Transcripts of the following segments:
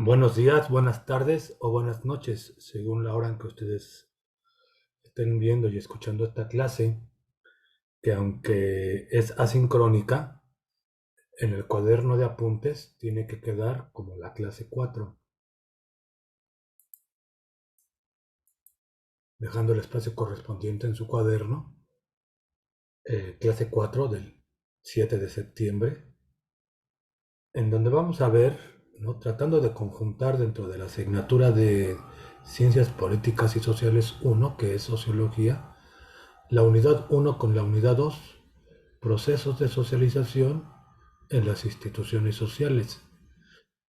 Buenos días, buenas tardes o buenas noches, según la hora en que ustedes estén viendo y escuchando esta clase, que aunque es asincrónica, en el cuaderno de apuntes tiene que quedar como la clase 4, dejando el espacio correspondiente en su cuaderno, clase 4 del 7 de septiembre, en donde vamos a ver, ¿no? Tratando de conjuntar dentro de la asignatura de Ciencias Políticas y Sociales 1, que es Sociología, la unidad 1 con la unidad 2, procesos de socialización en las instituciones sociales.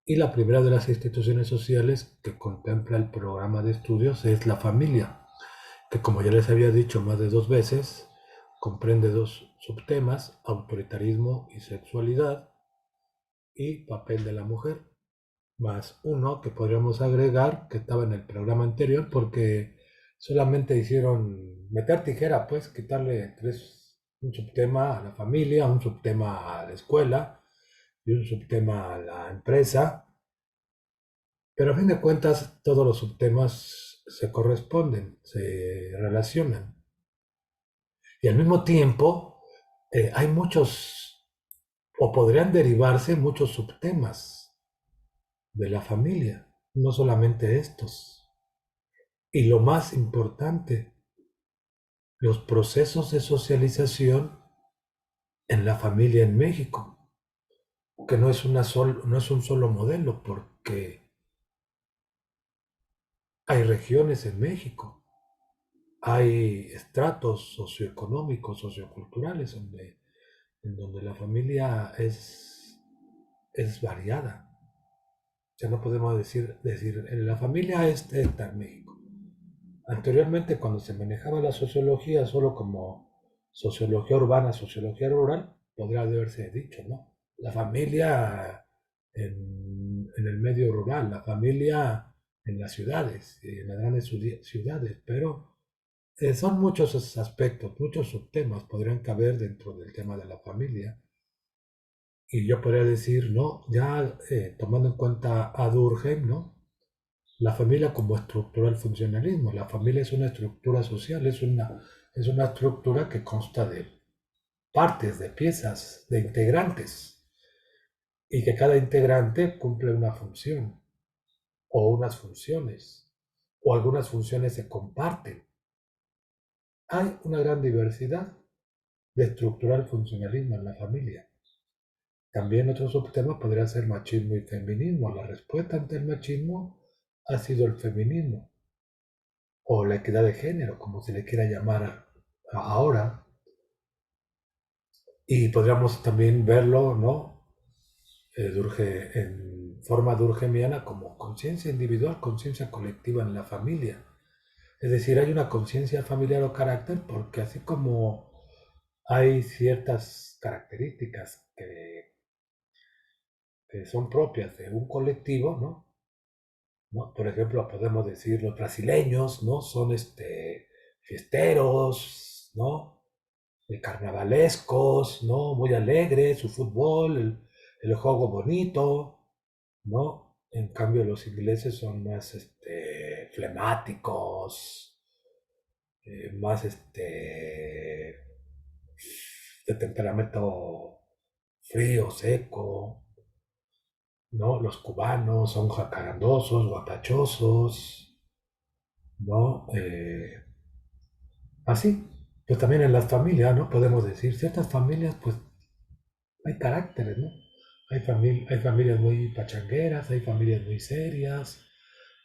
Y la primera de las instituciones sociales que contempla el programa de estudios es la familia, que como ya les había dicho más de 2 veces, comprende dos subtemas: autoritarismo y sexualidad, y papel de la mujer, más uno que podríamos agregar que estaba en el programa anterior porque solamente hicieron meter tijera, pues quitarle un subtema a la familia, un subtema a la escuela y un subtema a la empresa, pero a fin de cuentas todos los subtemas se corresponden, se relacionan, y al mismo tiempo hay muchos, o podrían derivarse muchos subtemas de la familia, no solamente estos. Y lo más importante, los procesos de socialización en la familia en México, que no es un solo modelo, porque hay regiones en México, hay estratos socioeconómicos, socioculturales, en donde la familia es variada. O sea, no podemos decir en la familia está en México. Anteriormente, cuando se manejaba la sociología solo como sociología urbana, sociología rural, podría haberse dicho, ¿no? La familia en el medio rural, la familia en las ciudades, en las grandes ciudades, pero son muchos esos aspectos, muchos subtemas podrían caber dentro del tema de la familia. Y yo podría decir, ¿no? Ya tomando en cuenta a Durkheim, ¿no? La familia como estructura del funcionalismo. La familia es una estructura social, es una estructura que consta de partes, de piezas, de integrantes, y que cada integrante cumple una función o unas funciones, o algunas funciones se comparten. Hay una gran diversidad de estructural funcionalismo en la familia. También otro subtema podría ser machismo y feminismo. La respuesta ante el machismo ha sido el feminismo, o la equidad de género, como se le quiera llamar ahora, y podríamos también verlo, ¿no? En forma durkheimiana como conciencia individual, conciencia colectiva en la familia. Es decir, hay una conciencia familiar o carácter porque así como hay ciertas características que son propias de un colectivo, ¿no? ¿No? Por ejemplo, podemos decir los brasileños, ¿no? Son fiesteros, ¿no? Carnavalescos, ¿no? Muy alegres, su fútbol, el juego bonito, ¿no? En cambio, los ingleses son más flemáticos, más de temperamento frío, seco, ¿no? Los cubanos son jacarandosos, guapachosos, ¿no? Así, pues también en las familias, ¿no? Podemos decir, ciertas familias, pues hay caracteres, ¿no? Hay familias muy pachangueras, hay familias muy serias,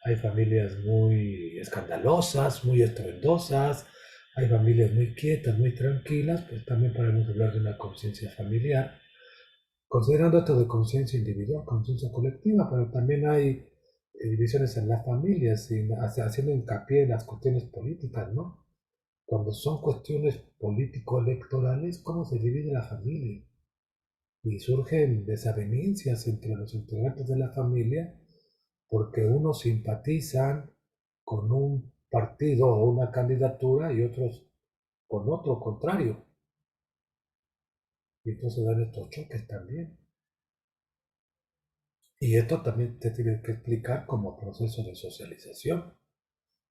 hay familias muy escandalosas, muy estruendosas, hay familias muy quietas, muy tranquilas, pues también podemos hablar de una conciencia familiar, considerando esto de conciencia individual, conciencia colectiva, pero también hay divisiones en las familias, y haciendo hincapié en las cuestiones políticas, ¿no? Cuando son cuestiones político-electorales, ¿cómo se divide la familia? Y surgen desavenencias entre los integrantes de la familia porque unos simpatizan con un partido o una candidatura y otros con otro contrario. Y entonces dan estos choques también. Y esto también te tiene que explicar como proceso de socialización,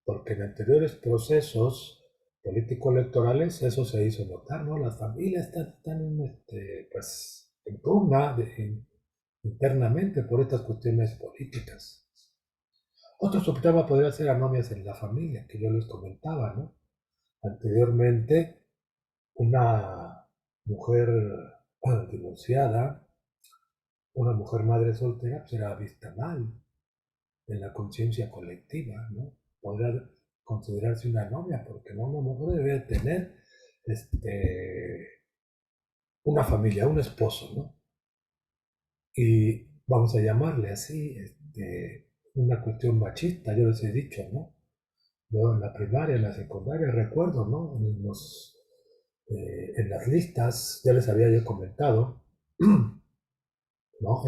porque en anteriores procesos político-electorales eso se hizo notar, ¿no? Las familias están pues, en pugna internamente por estas cuestiones políticas. Otro subtema podría ser anomias en la familia, que yo les comentaba, ¿no? Anteriormente, una mujer divorciada, una mujer madre soltera, pues era vista mal en la conciencia colectiva, ¿no? Podría considerarse una anomia, porque no, una mujer debe tener una familia, un esposo, ¿no? Y vamos a llamarle así, una cuestión machista, yo les he dicho, ¿no? Yo en la primaria, en la secundaria, recuerdo, ¿no? En las listas, ya les había yo comentado, ¿no?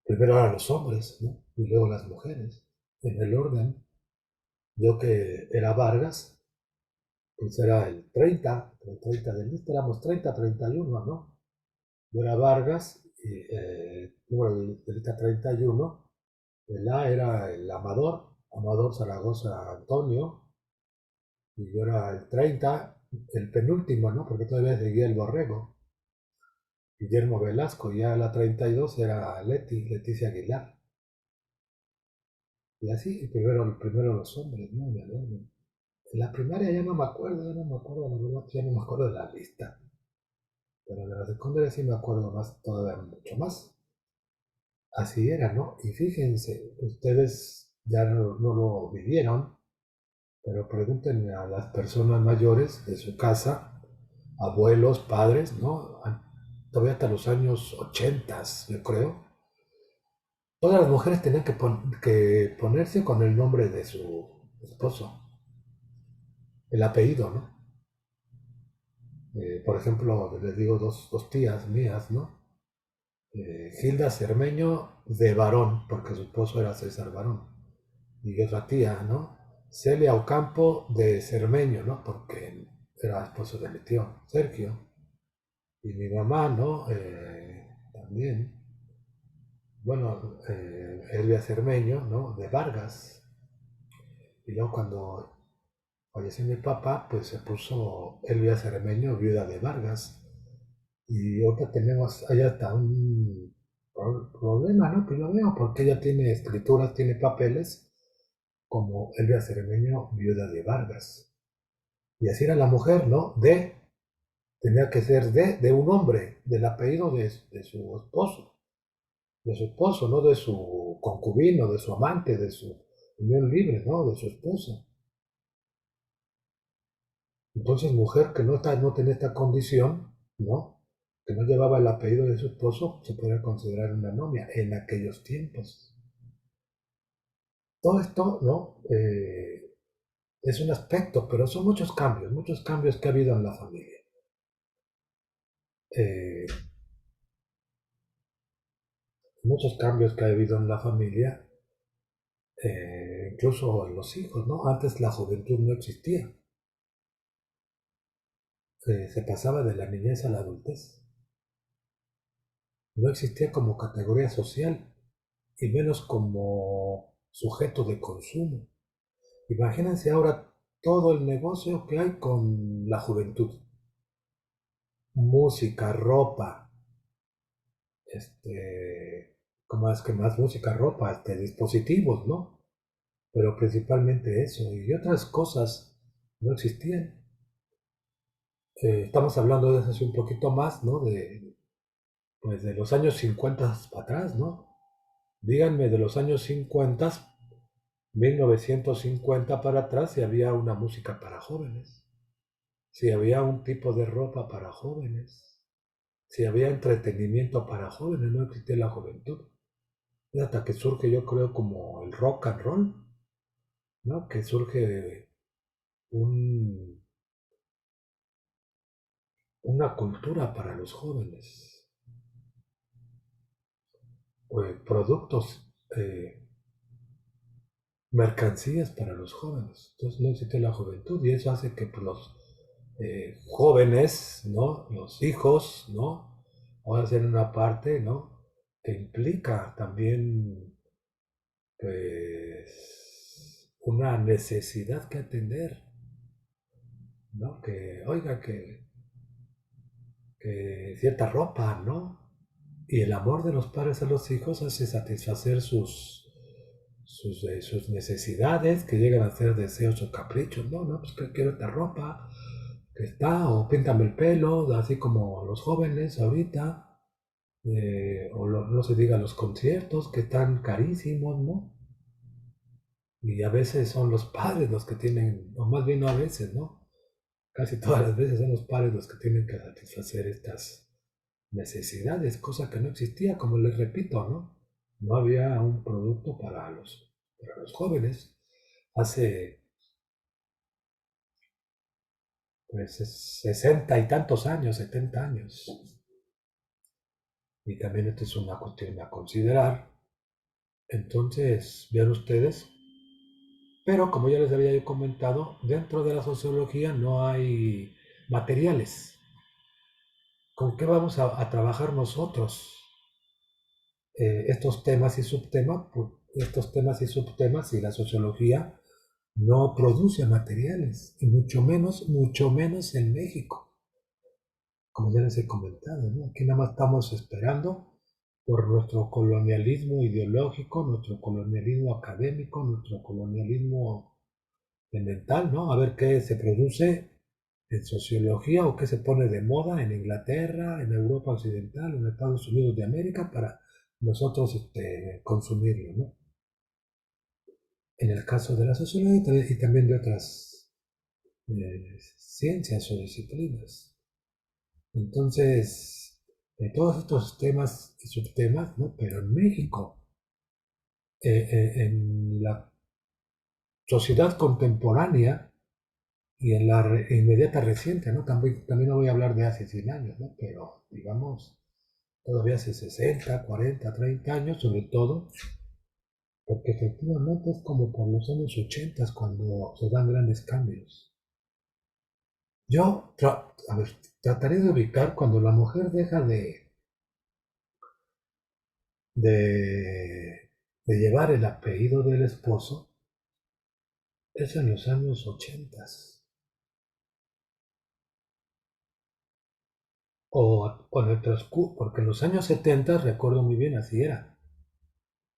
Primero eran los hombres, ¿no? Y luego las mujeres, en el orden. Yo que era Vargas, pues era el 30 de lista, éramos 31, ¿no? Yo era Vargas, y número de lista 31, el A era el Amador, Amador Zaragoza Antonio, y yo era el 30, el penúltimo, ¿no? Porque todavía seguía el Borrego, Guillermo Velasco, y ya la 32 era Leticia Aguilar. Y así, primero los hombres, ¿no? En la primaria ya no me acuerdo, la verdad, ya no me acuerdo de la lista. Pero de la secundaria sí me acuerdo más, todavía mucho más. Así era, ¿no? Y fíjense, ustedes ya no lo vivieron, pero pregúntenle a las personas mayores de su casa, abuelos, padres, ¿no? Todavía hasta los años 80, yo creo. Todas las mujeres tenían que ponerse con el nombre de su esposo, el apellido, ¿no? Por ejemplo, les digo dos tías mías, ¿no? Gilda Cermeño de Barón, porque su esposo era César Barón. Y otra tía, ¿no? Celia Ocampo de Cermeño, ¿no? Porque era esposo de mi tío, Sergio. Y mi mamá, ¿no? También. Bueno, Elvia Cermeño, ¿no? De Vargas. Y luego cuando falleció mi papá, pues se puso Elvia Cermeño, viuda de Vargas. Y ahorita tenemos, hay hasta un problema, ¿no? Que lo veo, porque ella tiene escrituras, tiene papeles, como Elvia Cermeño, viuda de Vargas. Y así era la mujer, ¿no? Tenía que ser de un hombre, del apellido de su esposo, no de su concubino, de su amante, de su unión libre, ¿no? De su esposo. Entonces, mujer que no tenía esta condición, ¿no? Que no llevaba el apellido de su esposo, se podría considerar una anomia en aquellos tiempos. Todo esto, ¿no? Es un aspecto, pero son muchos cambios que ha habido en la familia. Eh, Muchos cambios que ha habido en la familia, incluso en los hijos, ¿no? Antes la juventud no existía, se pasaba de la niñez a la adultez. No existía como categoría social y menos como sujeto de consumo. Imagínense ahora todo el negocio que hay con la juventud. Música, ropa, ¿cómo es que más música, ropa, dispositivos, ¿no? Pero principalmente eso y otras cosas no existían. Estamos hablando de eso hace un poquito más, ¿no? Pues de los años 50 para atrás, ¿no? Díganme de los años 50, 1950 para atrás, si había una música para jóvenes, si había un tipo de ropa para jóvenes, si había entretenimiento para jóvenes, no existía la juventud. Es hasta que surge, yo creo, como el rock and roll, ¿no? Que surge un, una cultura para los jóvenes, productos, mercancías para los jóvenes. Entonces no existe la juventud y eso hace que pues, los jóvenes, ¿no? Los hijos, ¿no? Ahora sean una parte, ¿no? que implica también, pues, una necesidad que atender, ¿no? Que, oiga, que cierta ropa, ¿no? Y el amor de los padres a los hijos hace satisfacer sus necesidades, que llegan a ser deseos o caprichos, ¿no? No, pues que quiero esta ropa, que está, o píntame el pelo, así como los jóvenes ahorita, no se diga los conciertos, que están carísimos, ¿no? Y a veces son los padres los que tienen, o más bien no a veces, ¿no? Casi todas las veces son los padres los que tienen que satisfacer estas necesidades, cosa que no existía, como les repito, ¿no? No había un producto para los jóvenes hace pues 60 y tantos años, 70 años. Y también esto es una cuestión a considerar. Entonces, vean ustedes, pero como ya les había yo comentado, dentro de la sociología no hay materiales. ¿Con qué vamos a trabajar nosotros estos temas y subtemas? Pues, estos temas y subtemas y la sociología no produce materiales, y mucho menos en México, como ya les he comentado, ¿no? Aquí nada más estamos esperando por nuestro colonialismo ideológico, nuestro colonialismo académico, nuestro colonialismo mental, ¿no? A ver qué se produce en sociología o qué se pone de moda en Inglaterra, en Europa Occidental, en Estados Unidos de América para nosotros consumirlo, ¿no? En el caso de la sociología y también de otras ciencias o disciplinas. Entonces, de todos estos temas y subtemas, ¿no? Pero en México, en la sociedad contemporánea y en la inmediata reciente, ¿no? También no voy a hablar de hace 100 años, ¿no? Pero, digamos, todavía hace 60, 40, 30 años, sobre todo, porque efectivamente es como por los años 80 cuando se dan grandes cambios. A ver, trataré de ubicar cuando la mujer deja de llevar el apellido del esposo, es en los años 80. O en el transcurso, porque en los años 70 recuerdo muy bien, así era.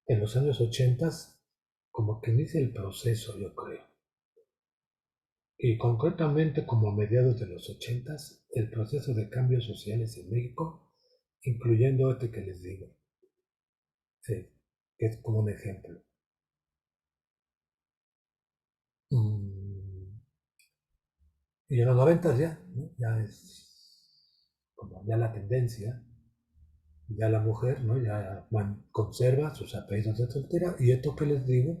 En los años 80, como que inicia el proceso, yo creo. Y concretamente como a mediados de los 80, el proceso de cambios sociales en México, incluyendo este que les digo, sí, que es como un ejemplo. Mm, y en los 90 ya, ¿no? Ya es como ya la tendencia, ya la mujer, ¿no? Ya conserva sus apellidos de soltera, y esto que les digo,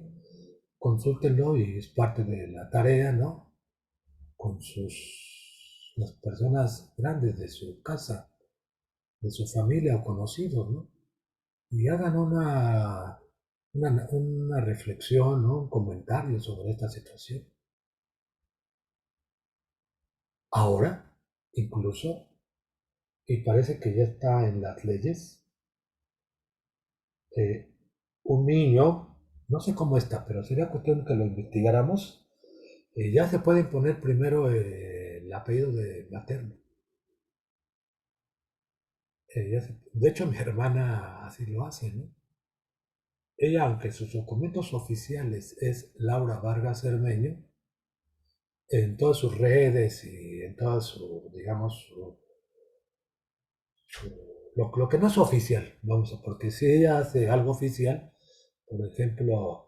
consúltenlo y es parte de la tarea, ¿no? Con las personas grandes de su casa, de su familia o conocidos, ¿no? Y hagan una reflexión, ¿no? Un comentario sobre esta situación. Ahora, incluso, y parece que ya está en las leyes, eh, un niño, no sé cómo está, pero sería cuestión que lo investigáramos, ya se puede imponer primero el apellido de materno. De hecho, mi hermana así lo hace, ¿no? Ella, aunque sus documentos oficiales es Laura Vargas Cermeño, en todas sus redes y en toda su, digamos, lo que no es oficial, vamos a, porque si ella hace algo oficial, por ejemplo,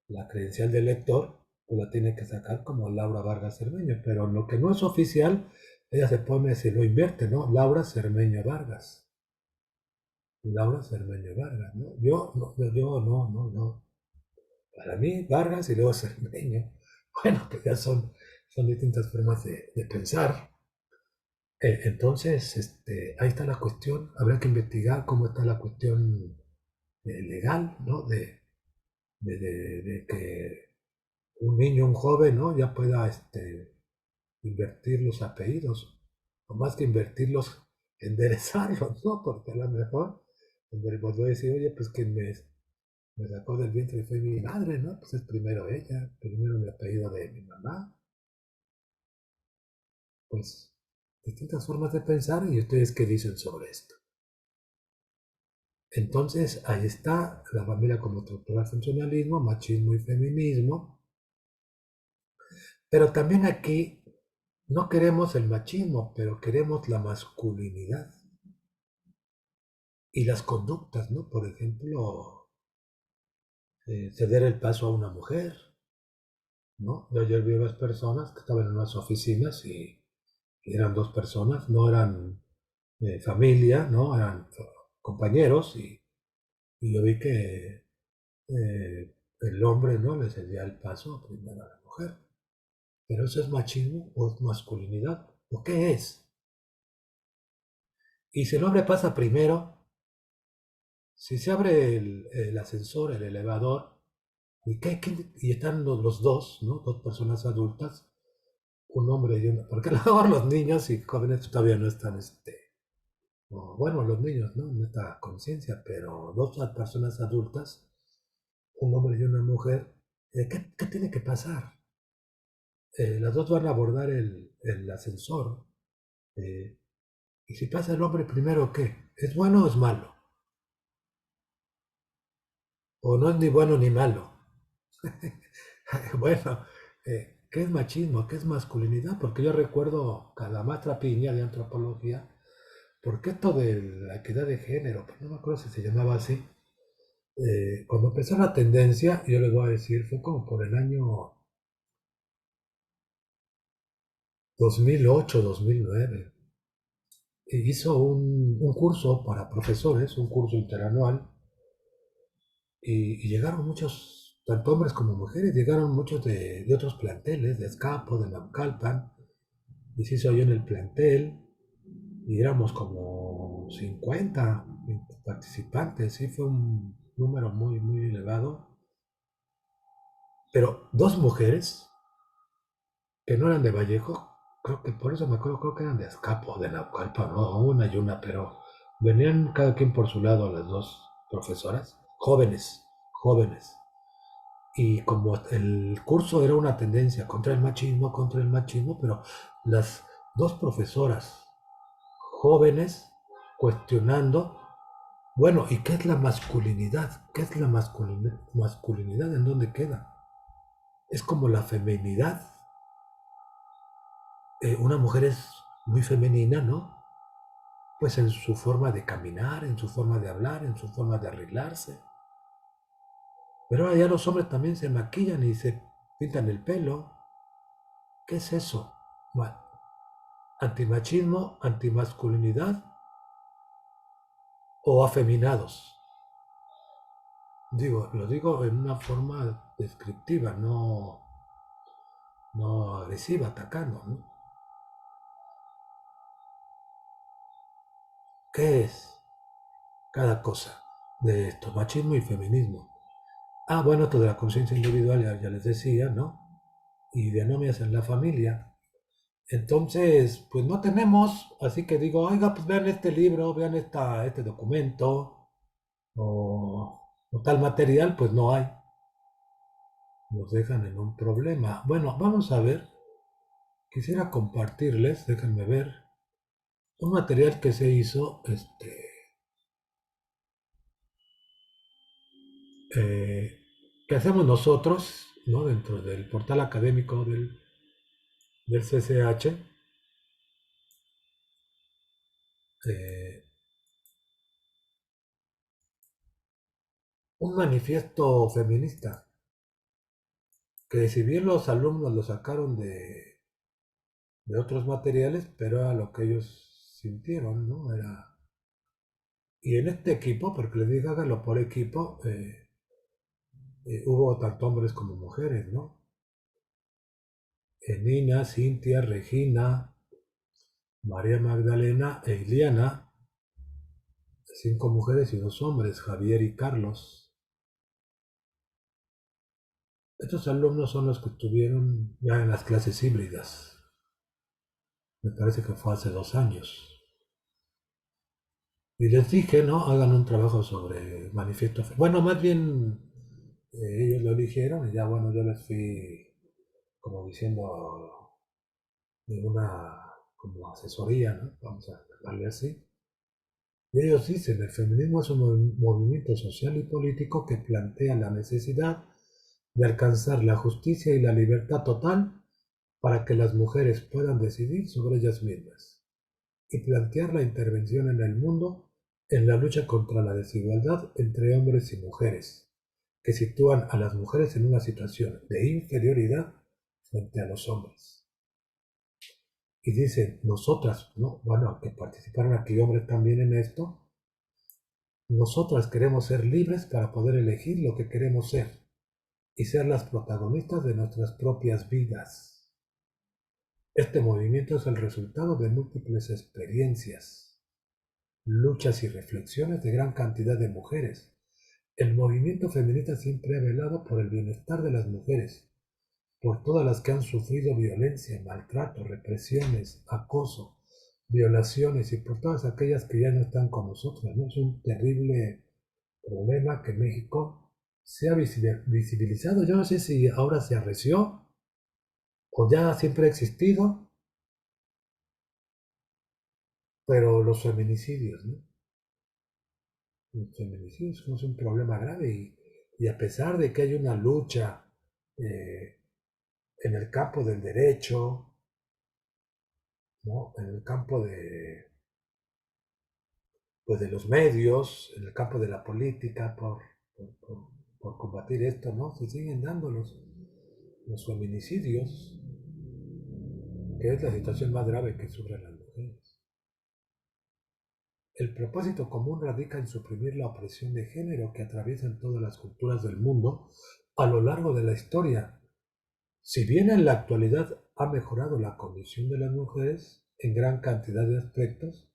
la credencial de lector, pues la tiene que sacar como Laura Vargas Cermeño, pero lo que no es oficial, ella se pone, se lo invierte, ¿no? Laura Cermeño Vargas. Laura Cermeño Vargas, ¿no? Yo no. Para mí, Vargas y luego Cermeño. Bueno, pues ya son distintas formas de pensar. Entonces, ahí está la cuestión. Habrá que investigar cómo está la cuestión legal, ¿no? De que un niño, un joven, ¿no? Ya pueda invertir los apellidos. O más que invertirlos, enderezarlos, ¿no? Porque a lo mejor donde le volvió a decir, oye, pues quien me sacó del vientre fue mi madre, ¿no? Pues es primero ella, primero mi apellido de mi mamá. Pues distintas formas de pensar y ustedes qué dicen sobre esto. Entonces, ahí está la familia como estructura del funcionalismo, machismo y feminismo, pero también aquí no queremos el machismo, pero queremos la masculinidad y las conductas, ¿no? Por ejemplo, ceder el paso a una mujer, ¿no? Yo ayer vi unas personas que estaban en unas oficinas y eran dos personas, no eran familia, ¿no? Eran compañeros y yo vi que el hombre, ¿no? Le cedía el paso primero a la mujer. ¿Pero eso es machismo o es masculinidad? ¿O qué es? Y si el hombre pasa primero, si se abre el ascensor, el elevador, y están los dos, ¿no? Dos personas adultas, un hombre y una. Porque a lo mejor los niños y jóvenes todavía no están, bueno, los niños, ¿no? En esta conciencia, pero dos personas adultas, un hombre y una mujer, ¿qué tiene que pasar? Las dos van a abordar el ascensor. eh, y si pasa el hombre primero, ¿qué? ¿Es bueno o es malo? O no es ni bueno ni malo. Bueno, ¿qué es machismo? ¿Qué es masculinidad? Porque yo recuerdo a la maestra Piña de antropología, porque esto de la equidad de género, pues no me acuerdo si se llamaba así, cuando empezó la tendencia, yo les voy a decir, fue como por el año 2008, 2009. Hizo un curso para profesores, un curso interanual, y llegaron muchos, tanto hombres como mujeres, llegaron muchos de otros planteles, de Azcapo, de Naucalpan, y se hizo yo en el plantel, y éramos como 50 participantes, sí, fue un número muy, muy elevado, pero dos mujeres que no eran de Vallejo, creo que por eso me acuerdo, creo que eran de Azcapo, de Naucalpan, ¿no? Una y una, pero venían cada quien por su lado las dos profesoras, jóvenes, jóvenes. Y como el curso era una tendencia contra el machismo, pero las dos profesoras jóvenes cuestionando, bueno, ¿y qué es la masculinidad? ¿Qué es la masculinidad? ¿En dónde queda? Es como la feminidad. Una mujer es muy femenina, ¿no? Pues en su forma de caminar, en su forma de hablar, en su forma de arreglarse. Pero ahora ya los hombres también se maquillan y se pintan el pelo. ¿Qué es eso? ¿Antimachismo, antimasculinidad o afeminados? Digo, lo digo en una forma descriptiva, no agresiva, atacando, ¿no? ¿Qué es cada cosa de esto? Machismo y feminismo. Ah, bueno, esto de la conciencia individual ya les decía, ¿no? Y de anomias en la familia. Entonces, pues no tenemos, así que digo, oiga, pues vean este libro, vean este documento o tal material, pues no hay. Nos dejan en un problema. Bueno, vamos a ver. Quisiera compartirles, déjenme ver, un material que se hizo, eh, que hacemos nosotros, ¿no? Dentro del portal académico del CCH, eh, un manifiesto feminista, que si bien los alumnos lo sacaron de otros materiales, pero era lo que ellos sintieron, ¿no? Y en este equipo, porque les dije háganlo por equipo, hubo tanto hombres como mujeres, ¿no? Nina, Cintia, Regina, María Magdalena e Iliana, cinco mujeres y dos hombres, Javier y Carlos. Estos alumnos son los que estuvieron ya en las clases híbridas. Me parece que fue hace 2 años. Y les dije, ¿no? Hagan un trabajo sobre manifiesto. Bueno, más bien ellos lo dijeron y ya, bueno, yo les fui como diciendo de una como asesoría, ¿no? Vamos a llamarle así. Y ellos dicen, el feminismo es un movimiento social y político que plantea la necesidad de alcanzar la justicia y la libertad total para que las mujeres puedan decidir sobre ellas mismas y plantear la intervención en el mundo en la lucha contra la desigualdad entre hombres y mujeres, que sitúan a las mujeres en una situación de inferioridad frente a los hombres. Y dicen, nosotras, ¿no? Bueno, que participaron aquí hombres también en esto, nosotras queremos ser libres para poder elegir lo que queremos ser y ser las protagonistas de nuestras propias vidas. Este movimiento es el resultado de múltiples experiencias, luchas y reflexiones de gran cantidad de mujeres. El movimiento feminista siempre ha velado por el bienestar de las mujeres, por todas las que han sufrido violencia, maltrato, represiones, acoso, violaciones y por todas aquellas que ya no están con nosotros, ¿no? Es un terrible problema que México se ha visibilizado. Yo no sé si ahora se arreció o ya siempre ha existido, pero los feminicidios, ¿no? Los feminicidios son un problema grave y a pesar de que hay una lucha eh, en el campo del derecho, ¿no? En el campo de, pues de los medios, en el campo de la política, por combatir esto, ¿no? Se siguen dando los feminicidios, que es la situación más grave que sufren las mujeres. El propósito común radica en suprimir la opresión de género que atraviesa en todas las culturas del mundo a lo largo de la historia. Si bien en la actualidad ha mejorado la condición de las mujeres en gran cantidad de aspectos,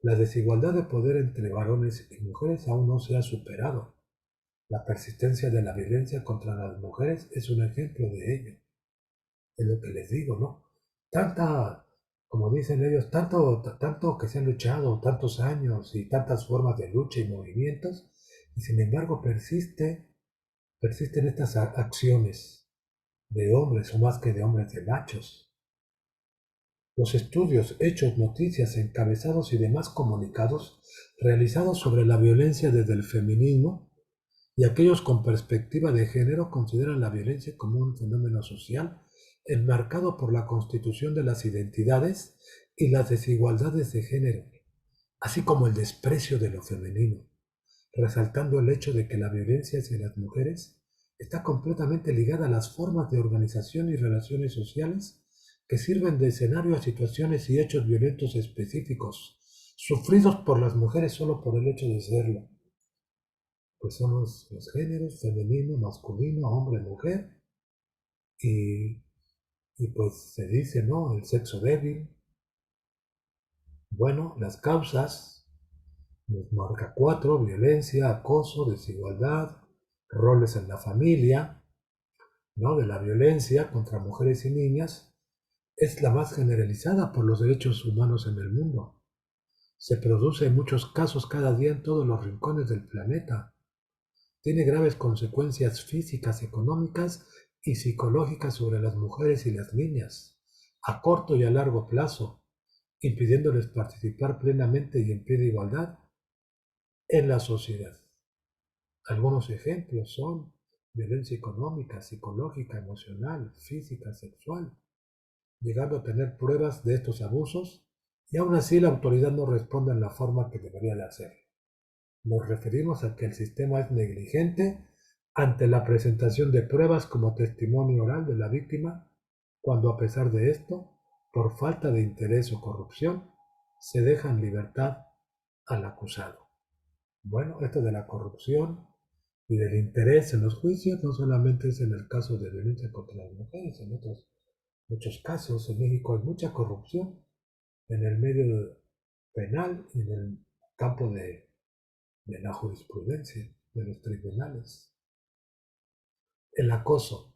la desigualdad de poder entre varones y mujeres aún no se ha superado. La persistencia de la violencia contra las mujeres es un ejemplo de ello. Es lo que les digo, ¿no? Tanta, como dicen ellos, tanto que se han luchado, tantos años y tantas formas de lucha y movimientos, y sin embargo persisten estas acciones de hombres o más que de hombres, de machos. Los estudios, hechos, noticias, encabezados y demás comunicados realizados sobre la violencia desde el feminismo y aquellos con perspectiva de género consideran la violencia como un fenómeno social enmarcado por la constitución de las identidades y las desigualdades de género, así como el desprecio de lo femenino, resaltando el hecho de que la violencia hacia las mujeres está completamente ligada a las formas de organización y relaciones sociales que sirven de escenario a situaciones y hechos violentos específicos, sufridos por las mujeres solo por el hecho de serlo. Pues son los géneros femenino, masculino, hombre, mujer, y, y pues se dice, ¿no? El sexo débil. Bueno, las causas, nos marca cuatro: violencia, acoso, desigualdad, roles en la familia, ¿no? De la violencia contra mujeres y niñas es la más generalizada por los derechos humanos en el mundo. Se produce en muchos casos cada día en todos los rincones del planeta. Tiene graves consecuencias físicas, económicas y psicológicas sobre las mujeres y las niñas, a corto y a largo plazo, impidiéndoles participar plenamente y en pie de igualdad en la sociedad. Algunos ejemplos son violencia económica, psicológica, emocional, física, sexual, llegando a tener pruebas de estos abusos y aún así la autoridad no responde en la forma que debería de hacer. Nos referimos a que el sistema es negligente ante la presentación de pruebas como testimonio oral de la víctima, cuando a pesar de esto, por falta de interés o corrupción, se deja en libertad al acusado. Bueno, esto de la corrupción y del interés en los juicios no solamente es en el caso de violencia contra las mujeres, en otros muchos casos en México hay mucha corrupción en el medio penal y en el campo de la jurisprudencia, de los tribunales. El acoso.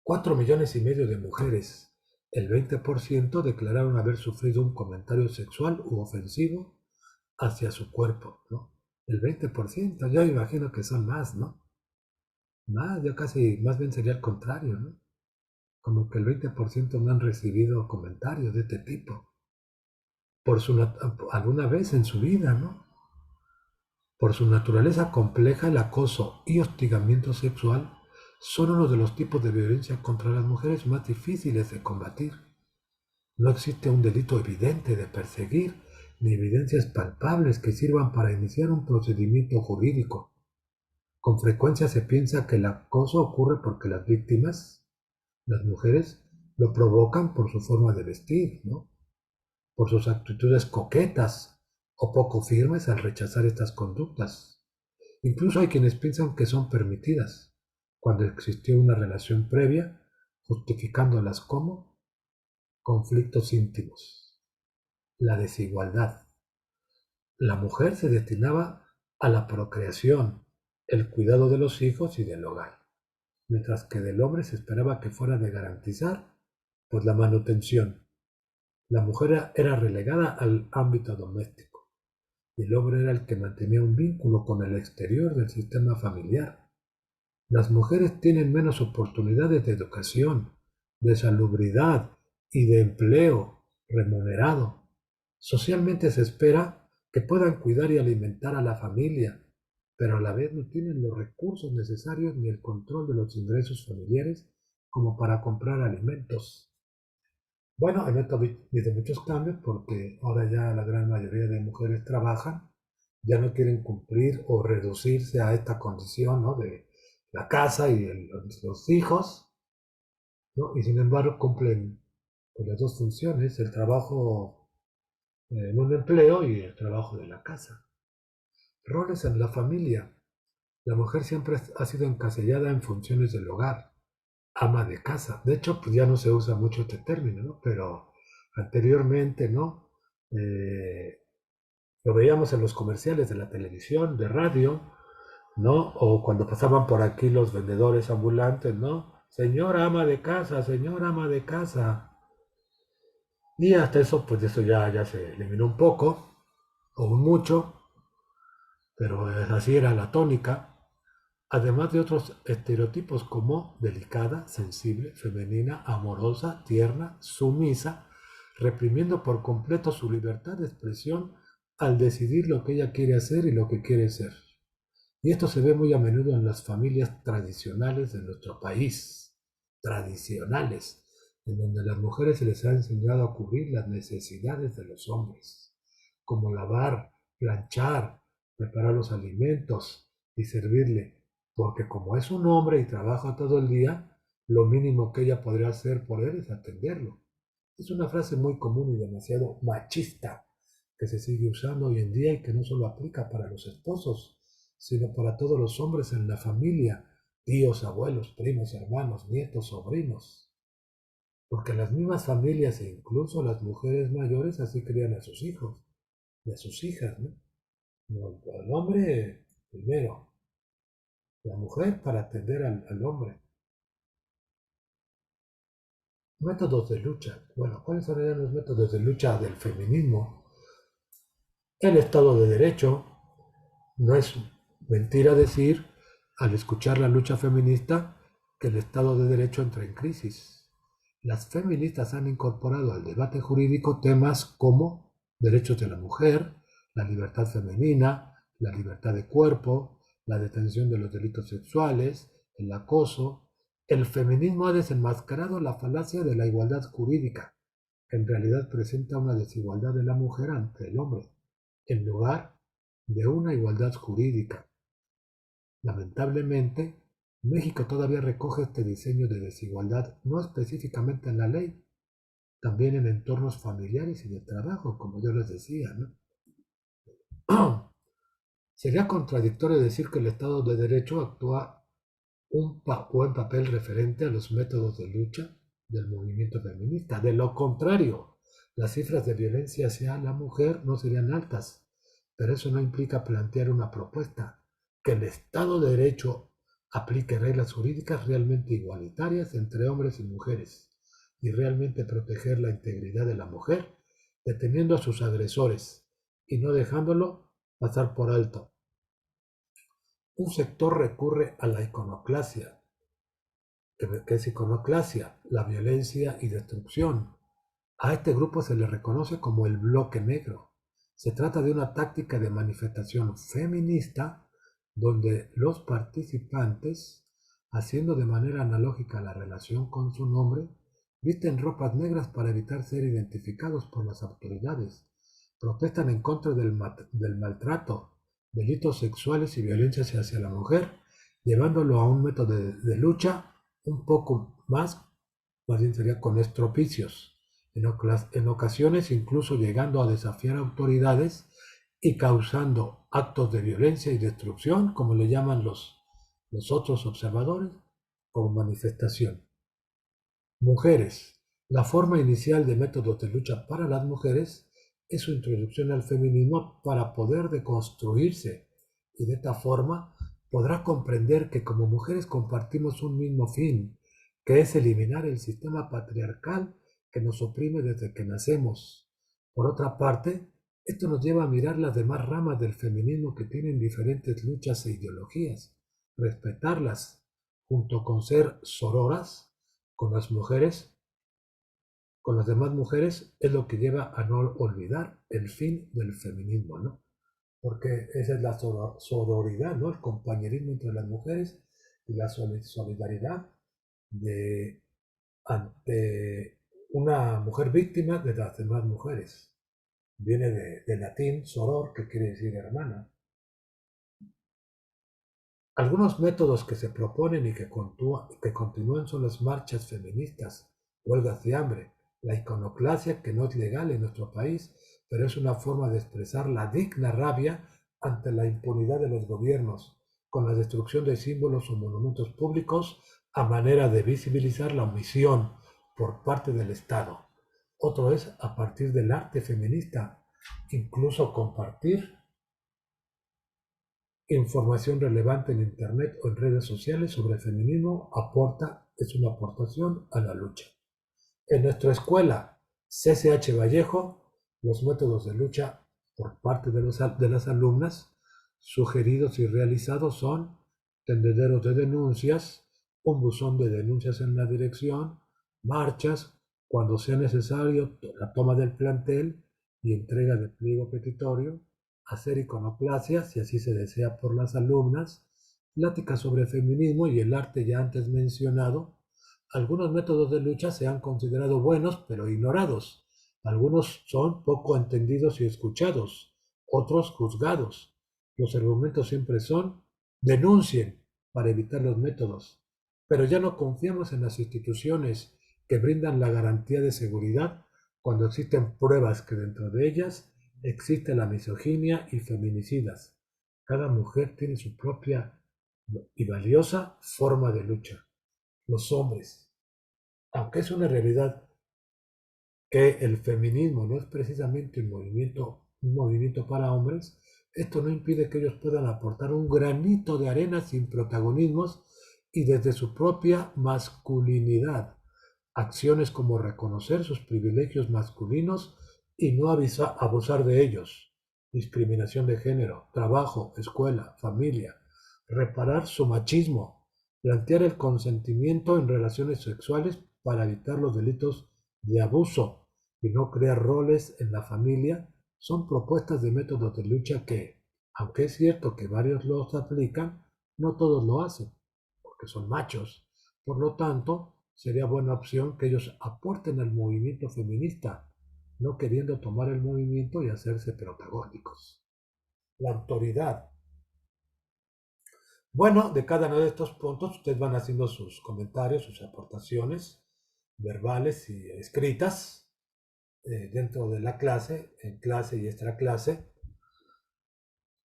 4,5 millones de mujeres, el 20%, declararon haber sufrido un comentario sexual u ofensivo hacia su cuerpo, ¿no? El 20%, yo imagino que son más, ¿no? Más, yo casi, más bien sería el contrario, ¿no? Como que el 20% no han recibido comentarios de este tipo por alguna vez en su vida, ¿no? Por su naturaleza compleja, el acoso y hostigamiento sexual son uno de los tipos de violencia contra las mujeres más difíciles de combatir. No existe un delito evidente de perseguir, ni evidencias palpables que sirvan para iniciar un procedimiento jurídico. Con frecuencia se piensa que el acoso ocurre porque las víctimas, las mujeres, lo provocan por su forma de vestir, ¿no? Por sus actitudes coquetas o poco firmes al rechazar estas conductas. Incluso hay quienes piensan que son permitidas, cuando existió una relación previa, justificándolas como conflictos íntimos. La desigualdad. La mujer se destinaba a la procreación, el cuidado de los hijos y del hogar, mientras que del hombre se esperaba que fuera de garantizar, pues la manutención. La mujer era relegada al ámbito doméstico y el hombre era el que mantenía un vínculo con el exterior del sistema familiar. Las mujeres tienen menos oportunidades de educación, de salubridad y de empleo remunerado. Socialmente se espera que puedan cuidar y alimentar a la familia, pero a la vez no tienen los recursos necesarios ni el control de los ingresos familiares como para comprar alimentos. Bueno, en esto ha habido muchos cambios porque ahora ya la gran mayoría de mujeres trabajan, ya no quieren cumplir o reducirse a esta condición, ¿no? De la casa y los hijos, ¿no? Y sin embargo cumplen pues, las dos funciones, el trabajo en un empleo y el trabajo de la casa. Roles en la familia. La mujer siempre ha sido encasillada en funciones del hogar, ama de casa. De hecho, pues ya no se usa mucho este término, ¿no? Pero anteriormente, ¿no? Eh, lo veíamos en los comerciales de la televisión, de radio, ¿no? O cuando pasaban por aquí los vendedores ambulantes, ¿no? Señora ama de casa, señora ama de casa. Y hasta eso, pues eso ya se eliminó un poco, o un mucho, pero así era la tónica. Además de otros estereotipos como delicada, sensible, femenina, amorosa, tierna, sumisa, reprimiendo por completo su libertad de expresión al decidir lo que ella quiere hacer y lo que quiere ser. Y esto se ve muy a menudo en las familias tradicionales de nuestro país, tradicionales, en donde a las mujeres se les ha enseñado a cubrir las necesidades de los hombres, como lavar, planchar, preparar los alimentos y servirle, porque como es un hombre y trabaja todo el día, lo mínimo que ella podría hacer por él es atenderlo. Es una frase muy común y demasiado machista que se sigue usando hoy en día y que no solo aplica para los esposos, sino para todos los hombres en la familia, tíos, abuelos, primos, hermanos, nietos, sobrinos. Porque las mismas familias e incluso las mujeres mayores así crían a sus hijos y a sus hijas, ¿no? No, el hombre primero, la mujer para atender al hombre. Métodos de lucha. Bueno, ¿cuáles serían los métodos de lucha del feminismo? El Estado de Derecho. No es mentira decir, al escuchar la lucha feminista, que el Estado de Derecho entra en crisis. Las feministas han incorporado al debate jurídico temas como derechos de la mujer, la libertad femenina, la libertad de cuerpo, la detención de los delitos sexuales, el acoso. El feminismo ha desenmascarado la falacia de la igualdad jurídica, que en realidad presenta una desigualdad de la mujer ante el hombre, en lugar de una igualdad jurídica. Lamentablemente, México todavía recoge este diseño de desigualdad no específicamente en la ley, también en entornos familiares y de trabajo, como yo les decía, ¿no? Sería contradictorio decir que el Estado de Derecho actúa un buen papel referente a los métodos de lucha del movimiento feminista. De lo contrario, las cifras de violencia hacia la mujer no serían altas, pero eso no implica plantear una propuesta que el Estado de Derecho aplique reglas jurídicas realmente igualitarias entre hombres y mujeres y realmente proteger la integridad de la mujer, deteniendo a sus agresores y no dejándolo pasar por alto. Un sector recurre a la iconoclasia. ¿Qué es iconoclasia? La violencia y destrucción. A este grupo se le reconoce como el bloque negro. Se trata de una táctica de manifestación feminista donde los participantes, haciendo de manera analógica la relación con su nombre, visten ropas negras para evitar ser identificados por las autoridades. Protestan en contra del maltrato, delitos sexuales y violencias hacia la mujer, llevándolo a un método de lucha un poco más bien sería con estropicios, en ocasiones incluso llegando a desafiar autoridades y causando actos de violencia y destrucción, como le llaman los otros observadores, como manifestación. Mujeres. La forma inicial de métodos de lucha para las mujeres es su introducción al feminismo para poder deconstruirse y de esta forma podrá comprender que como mujeres compartimos un mismo fin, que es eliminar el sistema patriarcal que nos oprime desde que nacemos. Por otra parte, esto nos lleva a mirar las demás ramas del feminismo que tienen diferentes luchas e ideologías, respetarlas, junto con ser sororas con las mujeres, con las demás mujeres, es lo que lleva a no olvidar el fin del feminismo, ¿no? Porque esa es la sororidad, ¿no? El compañerismo entre las mujeres y la solidaridad de, ante una mujer víctima de las demás mujeres. Viene de latín soror, que quiere decir hermana. Algunos métodos que se proponen y que continúan son las marchas feministas, huelgas de hambre, la iconoclasia, que no es legal en nuestro país, pero es una forma de expresar la digna rabia ante la impunidad de los gobiernos, con la destrucción de símbolos o monumentos públicos a manera de visibilizar la omisión por parte del Estado. Otro es a partir del arte feminista, incluso compartir información relevante en Internet o en redes sociales sobre el feminismo es una aportación a la lucha. En nuestra escuela, CCH Vallejo, los métodos de lucha por parte de las alumnas sugeridos y realizados son tendederos de denuncias, un buzón de denuncias en la dirección, marchas, cuando sea necesario, la toma del plantel y entrega de pliego petitorio, hacer iconoclasia, si así se desea por las alumnas, pláticas sobre feminismo y el arte ya antes mencionado. Algunos métodos de lucha se han considerado buenos, pero ignorados. Algunos son poco entendidos y escuchados, otros juzgados. Los argumentos siempre son denuncien para evitar los métodos, pero ya no confiamos en las instituciones que brindan la garantía de seguridad cuando existen pruebas que dentro de ellas existe la misoginia y feminicidas. Cada mujer tiene su propia y valiosa forma de lucha. Los hombres, aunque es una realidad que el feminismo no es precisamente un movimiento para hombres, esto no impide que ellos puedan aportar un granito de arena sin protagonismos y desde su propia masculinidad. Acciones como reconocer sus privilegios masculinos y no abusar de ellos. Discriminación de género, trabajo, escuela, familia. Reparar su machismo. Plantear el consentimiento en relaciones sexuales para evitar los delitos de abuso y no crear roles en la familia son propuestas de métodos de lucha que, aunque es cierto que varios los aplican, no todos lo hacen, porque son machos. Por lo tanto, sería buena opción que ellos aporten al movimiento feminista, no queriendo tomar el movimiento y hacerse protagónicos. La autoridad. Bueno, de cada uno de estos puntos ustedes van haciendo sus comentarios, sus aportaciones verbales y escritas dentro de la clase, en clase y extra clase.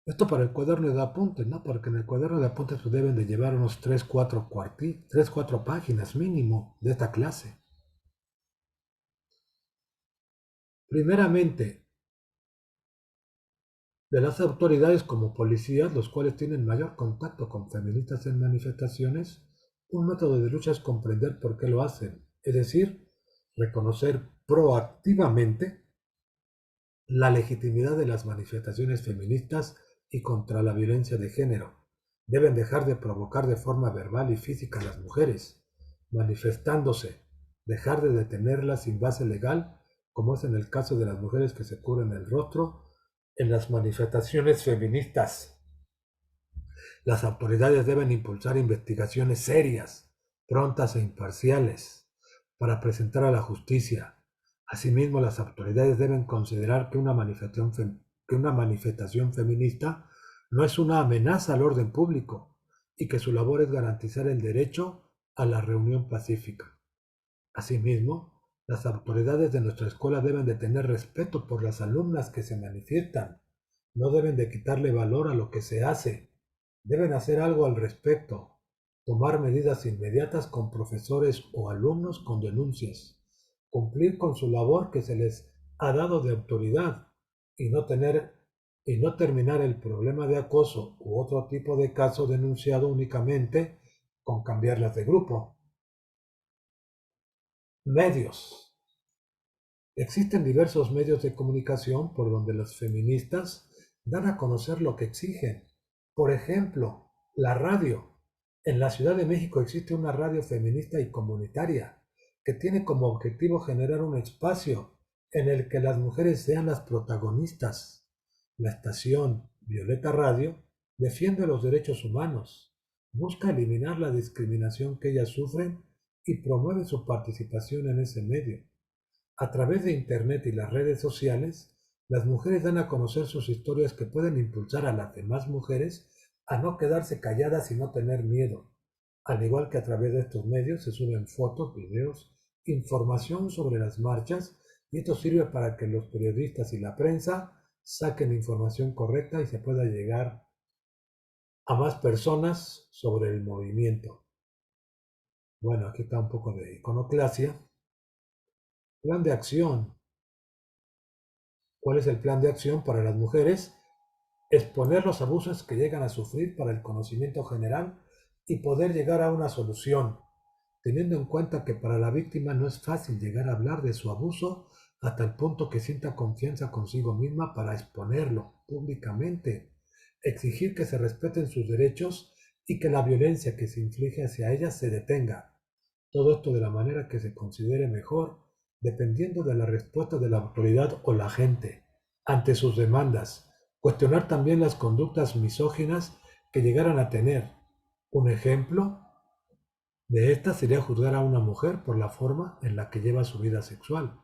Esto para el cuaderno de apuntes, ¿no? Porque en el cuaderno de apuntes pues, deben de llevar unos 3, 4 páginas mínimo de esta clase. Primeramente, de las autoridades como policías, los cuales tienen mayor contacto con feministas en manifestaciones, un método de lucha es comprender por qué lo hacen, es decir, reconocer proactivamente la legitimidad de las manifestaciones feministas y contra la violencia de género. Deben dejar de provocar de forma verbal y física a las mujeres, manifestándose, dejar de detenerlas sin base legal, como es en el caso de las mujeres que se cubren el rostro en las manifestaciones feministas. Las autoridades deben impulsar investigaciones serias, prontas e imparciales, para presentar a la justicia. Asimismo, las autoridades deben considerar que una manifestación feminista no es una amenaza al orden público y que su labor es garantizar el derecho a la reunión pacífica. Asimismo, las autoridades de nuestra escuela deben de tener respeto por las alumnas que se manifiestan. No deben de quitarle valor a lo que se hace. Deben hacer algo al respecto. Tomar medidas inmediatas con profesores o alumnos con denuncias. Cumplir con su labor que se les ha dado de autoridad y no terminar el problema de acoso u otro tipo de caso denunciado únicamente con cambiarlas de grupo. Medios. Existen diversos medios de comunicación por donde los feministas dan a conocer lo que exigen. Por ejemplo, la radio. En la Ciudad de México existe una radio feminista y comunitaria que tiene como objetivo generar un espacio en el que las mujeres sean las protagonistas. La estación Violeta Radio defiende los derechos humanos, busca eliminar la discriminación que ellas sufren y promueve su participación en ese medio. A través de Internet y las redes sociales, las mujeres dan a conocer sus historias que pueden impulsar a las demás mujeres a no quedarse calladas y no tener miedo. Al igual que a través de estos medios se suben fotos, videos, información sobre las marchas y esto sirve para que los periodistas y la prensa saquen información correcta y se pueda llegar a más personas sobre el movimiento. Bueno, aquí está un poco de iconoclasia. Plan de acción. ¿Cuál es el plan de acción para las mujeres? Exponer los abusos que llegan a sufrir para el conocimiento general y poder llegar a una solución, teniendo en cuenta que para la víctima no es fácil llegar a hablar de su abuso hasta el punto que sienta confianza consigo misma para exponerlo públicamente, exigir que se respeten sus derechos y que la violencia que se inflige hacia ellas se detenga. Todo esto de la manera que se considere mejor, dependiendo de la respuesta de la autoridad o la gente ante sus demandas. Cuestionar también las conductas misóginas que llegaran a tener. Un ejemplo de esta sería juzgar a una mujer por la forma en la que lleva su vida sexual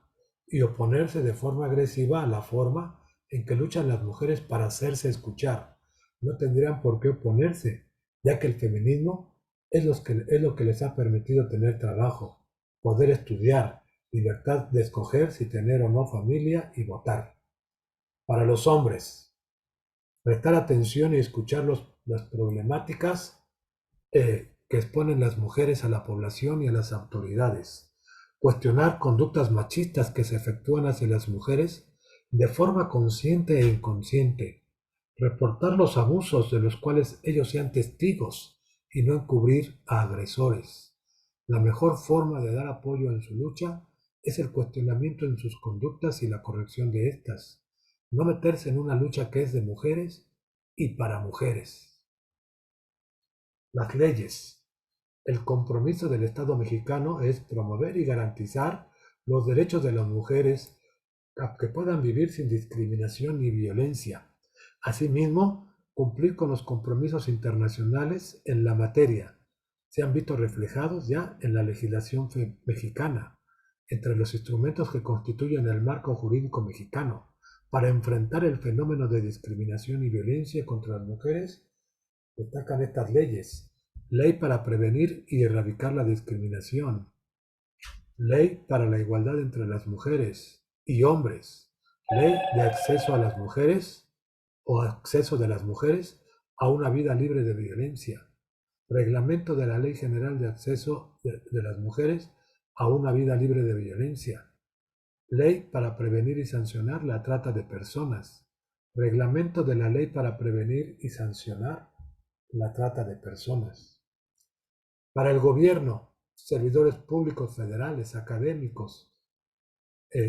y oponerse de forma agresiva a la forma en que luchan las mujeres para hacerse escuchar. No tendrían por qué oponerse, ya que el feminismo es lo que les ha permitido tener trabajo, poder estudiar, libertad de escoger si tener o no familia y votar. Para los hombres, prestar atención y escuchar las problemáticas que exponen las mujeres a la población y a las autoridades, cuestionar conductas machistas que se efectúan hacia las mujeres de forma consciente e inconsciente, reportar los abusos de los cuales ellos sean testigos y no encubrir a agresores. La mejor forma de dar apoyo en su lucha es el cuestionamiento en sus conductas y la corrección de estas. No meterse en una lucha que es de mujeres y para mujeres. Las leyes. El compromiso del Estado mexicano es promover y garantizar los derechos de las mujeres a que puedan vivir sin discriminación ni violencia. Asimismo, cumplir con los compromisos internacionales en la materia. Se han visto reflejados ya en la legislación mexicana, entre los instrumentos que constituyen el marco jurídico mexicano para enfrentar el fenómeno de discriminación y violencia contra las mujeres. Destacan estas leyes: Ley para prevenir y erradicar la discriminación, Ley para la igualdad entre las mujeres y hombres, Ley de acceso a las mujeres o acceso de las mujeres a una vida libre de violencia, Reglamento de la Ley General de Acceso de las Mujeres a una vida libre de violencia, Ley para prevenir y sancionar la trata de personas, Reglamento de la Ley para prevenir y sancionar la trata de personas. Para el gobierno, servidores públicos federales, académicos,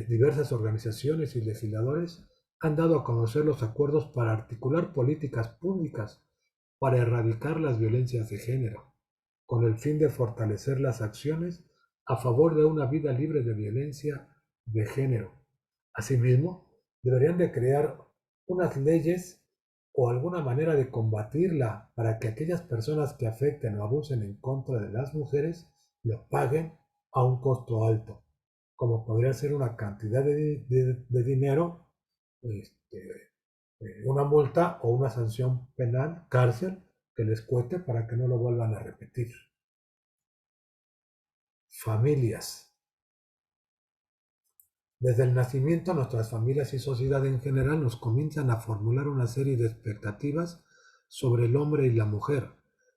diversas organizaciones y legisladores han dado a conocer los acuerdos para articular políticas públicas para erradicar las violencias de género, con el fin de fortalecer las acciones a favor de una vida libre de violencia de género. Asimismo, deberían de crear unas leyes o alguna manera de combatirla para que aquellas personas que afecten o abusen en contra de las mujeres lo paguen a un costo alto, como podría ser una cantidad de dinero, este, una multa o una sanción penal, cárcel, que les cueste para que no lo vuelvan a repetir. Familias. Desde el nacimiento, nuestras familias y sociedad en general nos comienzan a formular una serie de expectativas sobre el hombre y la mujer,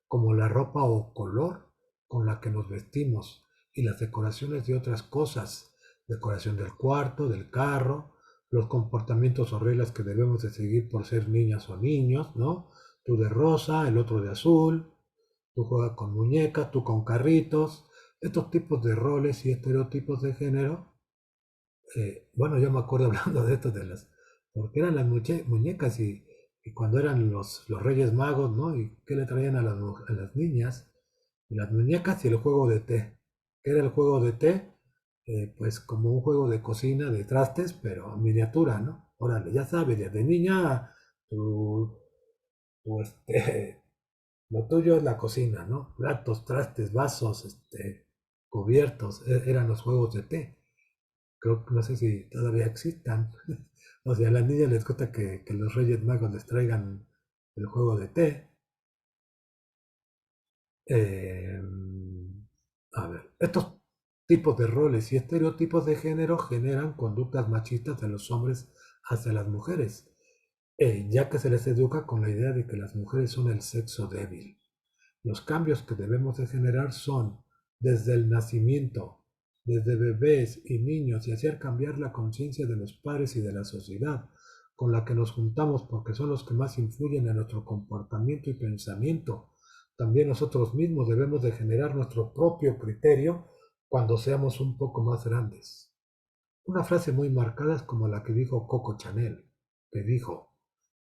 como la ropa o color con la que nos vestimos y las decoraciones de otras cosas, decoración del cuarto, del carro, los comportamientos o reglas que debemos de seguir por ser niñas o niños, ¿no? Tú de rosa, el otro de azul, tú juegas con muñecas, tú con carritos, estos tipos de roles y estereotipos de género. Bueno, yo me acuerdo hablando de esto, porque eran las muñecas y cuando eran los Reyes Magos, ¿no? Y qué le traían a las niñas, y las muñecas y el juego de té. ¿Qué era el juego de té? Pues como un juego de cocina, de trastes, pero en miniatura, ¿no? Órale, ya sabes, desde niña, tu, lo tuyo es la cocina, ¿no? Platos, trastes, vasos, cubiertos, eran los juegos de té. Creo que no sé si todavía existan. O sea, a las niñas les gusta que los Reyes Magos les traigan el juego de té. Eh, a ver, estos tipos de roles y estereotipos de género generan conductas machistas de los hombres hacia las mujeres, ya que se les educa con la idea de que las mujeres son el sexo débil. Los cambios que debemos de generar son desde el nacimiento, desde bebés y niños, y hacer cambiar la conciencia de los padres y de la sociedad con la que nos juntamos porque son los que más influyen en nuestro comportamiento y pensamiento. También nosotros mismos debemos de generar nuestro propio criterio cuando seamos un poco más grandes. Una frase muy marcada es como la que dijo Coco Chanel, que dijo,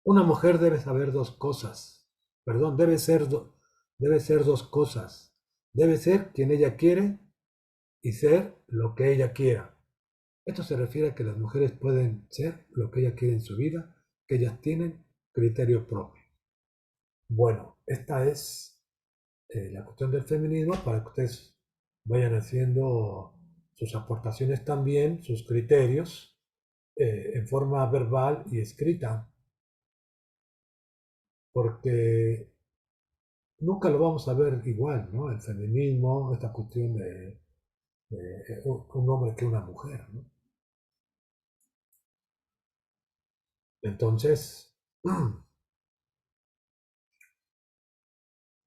una mujer debe saber dos cosas. Perdón, debe ser dos cosas. Debe ser quien ella quiere y ser lo que ella quiera. Esto se refiere a que las mujeres pueden ser lo que ella quiere en su vida, que ellas tienen criterio propio. Bueno, esta es la cuestión del feminismo para que ustedes vayan haciendo sus aportaciones también, sus criterios, en forma verbal y escrita, porque nunca lo vamos a ver igual, ¿no? El feminismo, esta cuestión de un hombre que una mujer, ¿no? Entonces,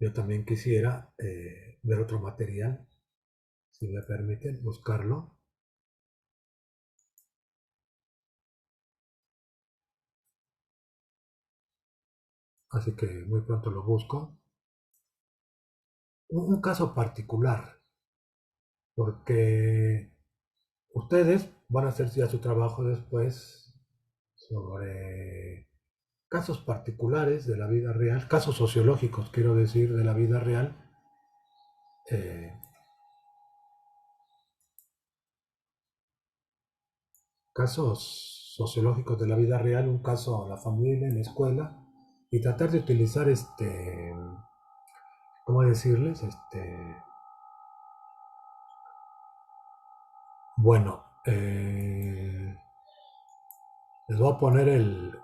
yo también quisiera ver otro material, si me permiten, buscarlo. Así que muy pronto lo busco. Un caso particular, porque ustedes van a hacer ya su trabajo después sobre casos particulares de la vida real, casos sociológicos, quiero decir, de la vida real, eh, casos sociológicos de la vida real, un caso a la familia, en la escuela, y tratar de utilizar ¿cómo decirles? Bueno, les voy a poner el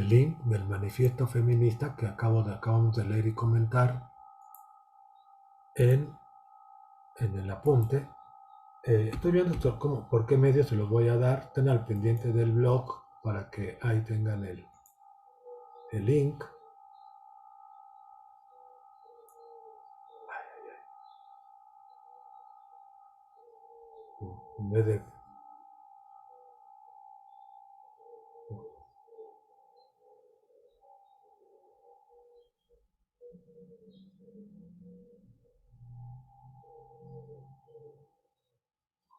link del manifiesto feminista que acabamos de leer y comentar en, en el apunte. Estoy viendo esto, por qué medios se los voy a dar. Estén al pendiente del blog para que ahí tengan el link. En vez de...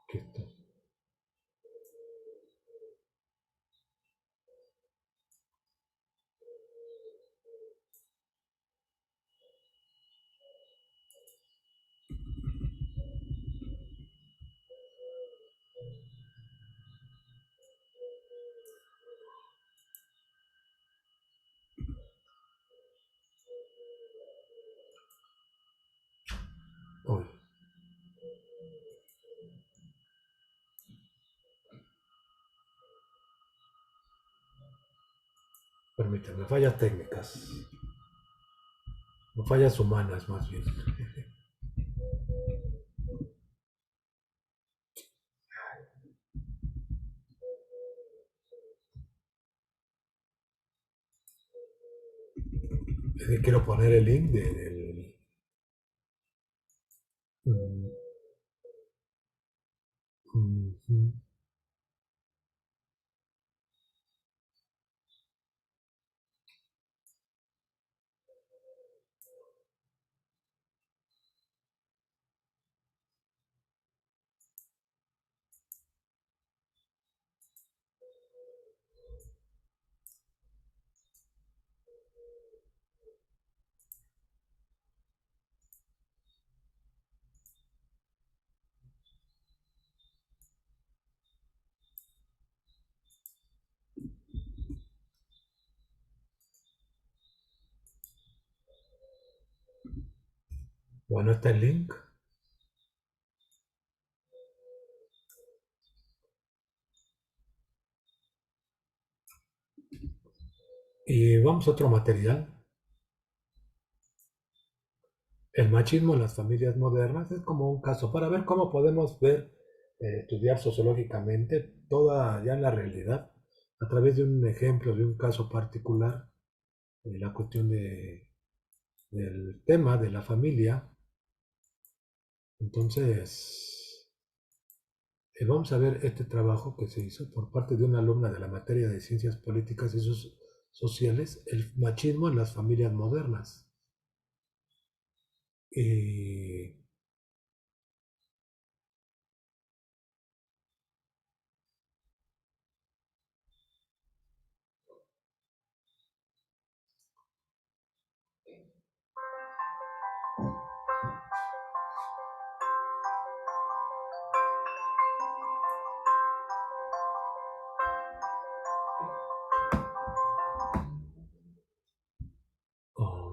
Aquí está. permíteme, fallas técnicas, o fallas humanas más bien. Es que quiero poner el link del... Mm, mm. Bueno, está el link. Y vamos a otro material. El machismo en las familias modernas es como un caso para ver cómo podemos ver, estudiar sociológicamente toda ya la realidad a través de un ejemplo, de un caso particular, la cuestión del tema de la familia. Entonces, vamos a ver este trabajo que se hizo por parte de una alumna de la materia de Ciencias Políticas y Sociales, el machismo en las familias modernas. Y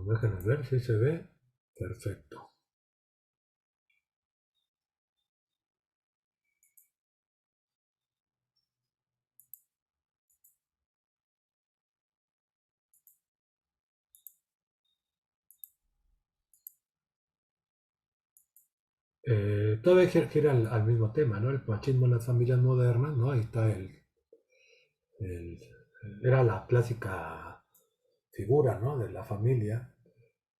déjenme ver si se ve. Perfecto. Todo gira al mismo tema, ¿no? El machismo en las familias modernas, ¿no? Ahí está el- era la clásica figura, ¿no? De la familia.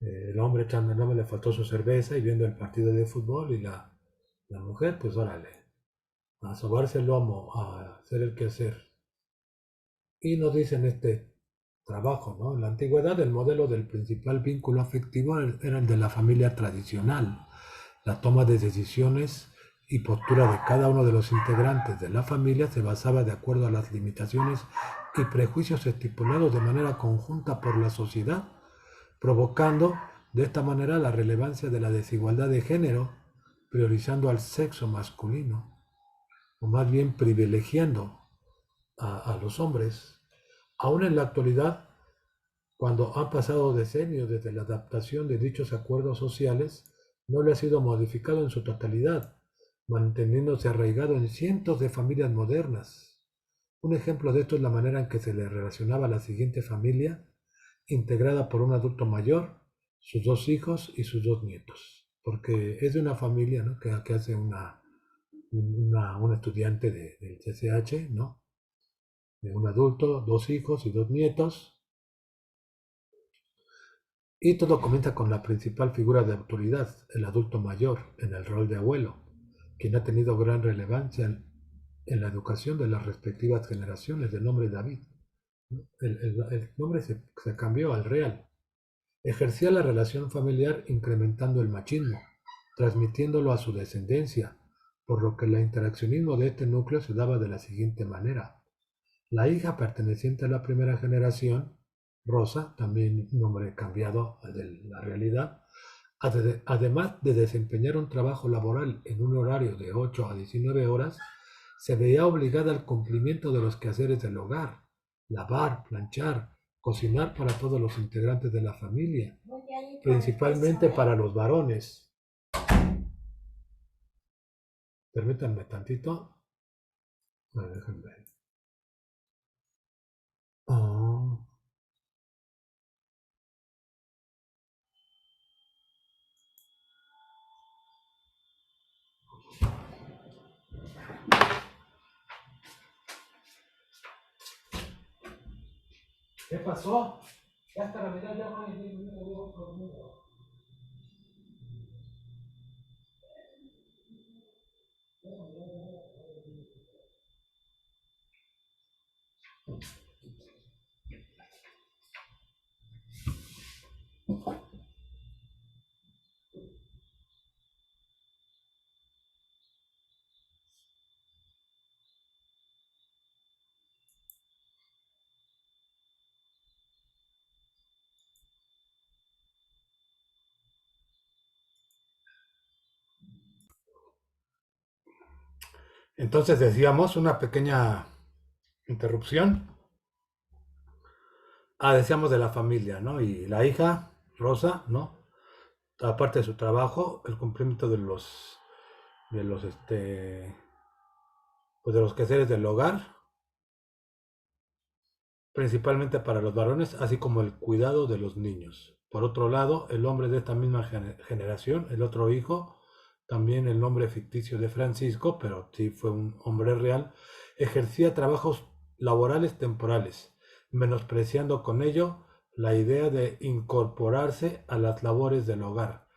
El hombre echando, no me le faltó su cerveza y viendo el partido de fútbol y la mujer, pues órale, a sobarse el lomo, a hacer el quehacer. Y nos dicen este trabajo, ¿no? En la antigüedad el modelo del principal vínculo afectivo era el de la familia tradicional. La toma de decisiones y postura de cada uno de los integrantes de la familia se basaba de acuerdo a las limitaciones y prejuicios estipulados de manera conjunta por la sociedad, provocando de esta manera la relevancia de la desigualdad de género, priorizando al sexo masculino, o más bien privilegiando a los hombres. Aún en la actualidad, cuando han pasado decenios desde la adaptación de dichos acuerdos sociales, no le ha sido modificado en su totalidad, manteniéndose arraigado en cientos de familias modernas. Un ejemplo de esto es la manera en que se le relacionaba a la siguiente familia, integrada por un adulto mayor, sus dos hijos y sus dos nietos. Porque es de una familia, ¿no? que hace una estudiante del CCH, ¿no? De un adulto, dos hijos y dos nietos. Y todo comienza con la principal figura de autoridad, el adulto mayor, en el rol de abuelo, quien ha tenido gran relevancia en la educación de las respectivas generaciones, de nombre David. El nombre se cambió al real. Ejercía la relación familiar incrementando el machismo, transmitiéndolo a su descendencia, por lo que el interaccionismo de este núcleo se daba de la siguiente manera. La hija perteneciente a la primera generación, Rosa, también nombre cambiado al de la realidad, además de desempeñar un trabajo laboral en un horario de 8 a 19 horas, se veía obligada al cumplimiento de los quehaceres del hogar, lavar, planchar, cocinar para todos los integrantes de la familia, principalmente para los varones. Permítanme tantito. Déjenme ver. Oh. ¿Qué pasó? Ya hasta la mitad ya no hay ni conmigo. Entonces decíamos una pequeña interrupción. Decíamos de la familia, ¿no? Y la hija, Rosa, ¿no? Aparte de su trabajo, el cumplimiento de los, pues de los quehaceres del hogar, principalmente para los varones, así como el cuidado de los niños. Por otro lado, el hombre de esta misma generación, el otro hijo, también el nombre ficticio de Francisco, pero sí fue un hombre real, ejercía trabajos laborales temporales, menospreciando con ello la idea de incorporarse a las labores del hogar,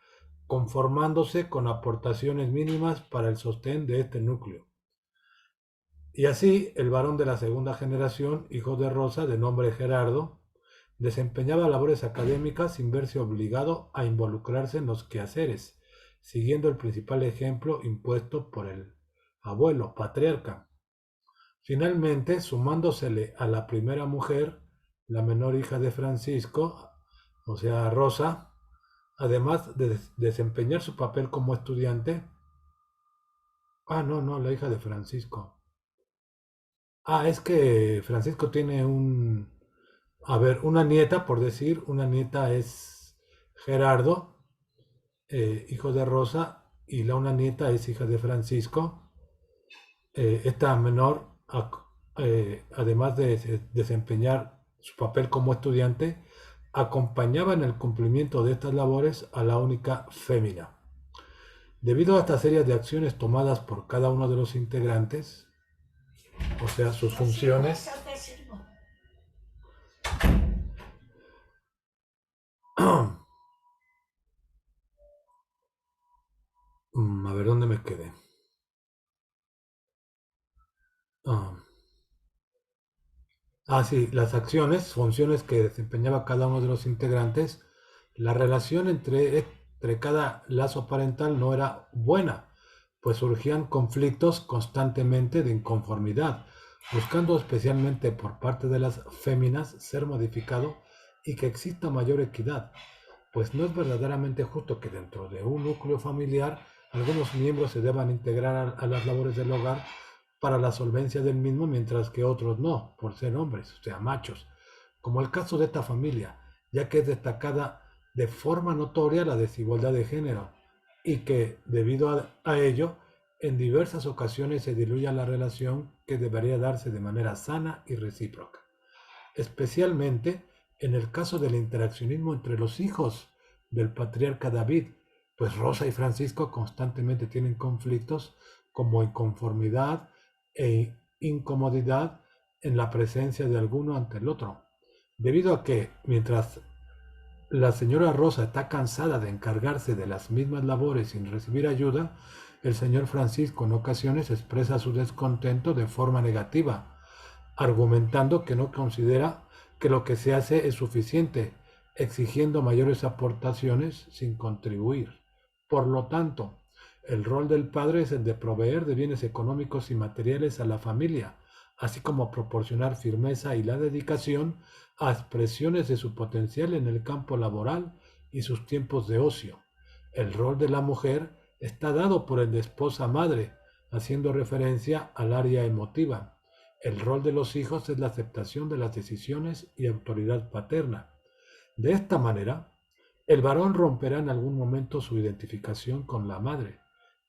conformándose con aportaciones mínimas para el sostén de este núcleo. Y así, el varón de la segunda generación, hijo de Rosa, de nombre Gerardo, desempeñaba labores académicas sin verse obligado a involucrarse en los quehaceres, siguiendo el principal ejemplo impuesto por el abuelo patriarca. Finalmente, sumándosele a la primera mujer, la menor hija de Francisco, o sea, Rosa, además de desempeñar su papel como estudiante. No, la hija de Francisco. Es que Francisco tiene una nieta, por decir, una nieta es Gerardo, hijo de Rosa, y una nieta es hija de Francisco. Esta menor, además de desempeñar su papel como estudiante, acompañaba en el cumplimiento de estas labores a la única fémina. Debido a esta serie de acciones tomadas por cada uno de los integrantes, o sea, sus funciones, a ver dónde me quedé. Ah, sí, las acciones, funciones que desempeñaba cada uno de los integrantes, la relación entre cada lazo parental no era buena, pues surgían conflictos constantemente de inconformidad, buscando especialmente por parte de las féminas ser modificado y que exista mayor equidad, pues no es verdaderamente justo que dentro de un núcleo familiar algunos miembros se deban integrar a las labores del hogar para la solvencia del mismo, mientras que otros no, por ser hombres, o sea, machos, como el caso de esta familia, ya que es destacada de forma notoria la desigualdad de género y que, debido a ello, en diversas ocasiones se diluye la relación que debería darse de manera sana y recíproca, especialmente en el caso del interaccionismo entre los hijos del patriarca David, pues Rosa y Francisco constantemente tienen conflictos como inconformidad e incomodidad en la presencia de alguno ante el otro, debido a que mientras la señora Rosa está cansada de encargarse de las mismas labores sin recibir ayuda, el señor Francisco en ocasiones expresa su descontento de forma negativa, argumentando que no considera que lo que se hace es suficiente, exigiendo mayores aportaciones sin contribuir. Por lo tanto, el rol del padre es el de proveer de bienes económicos y materiales a la familia, así como proporcionar firmeza y la dedicación a expresiones de su potencial en el campo laboral y sus tiempos de ocio. El rol de la mujer está dado por el de esposa madre, haciendo referencia al área emotiva. El rol de los hijos es la aceptación de las decisiones y autoridad paterna. De esta manera, el varón romperá en algún momento su identificación con la madre,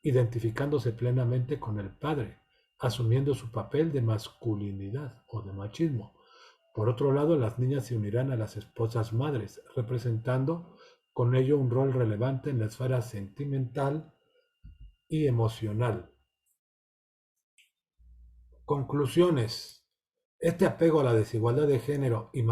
identificándose plenamente con el padre, asumiendo su papel de masculinidad o de machismo. Por otro lado, las niñas se unirán a las esposas madres, representando con ello un rol relevante en la esfera sentimental y emocional. Conclusiones. Este apego a la desigualdad de género y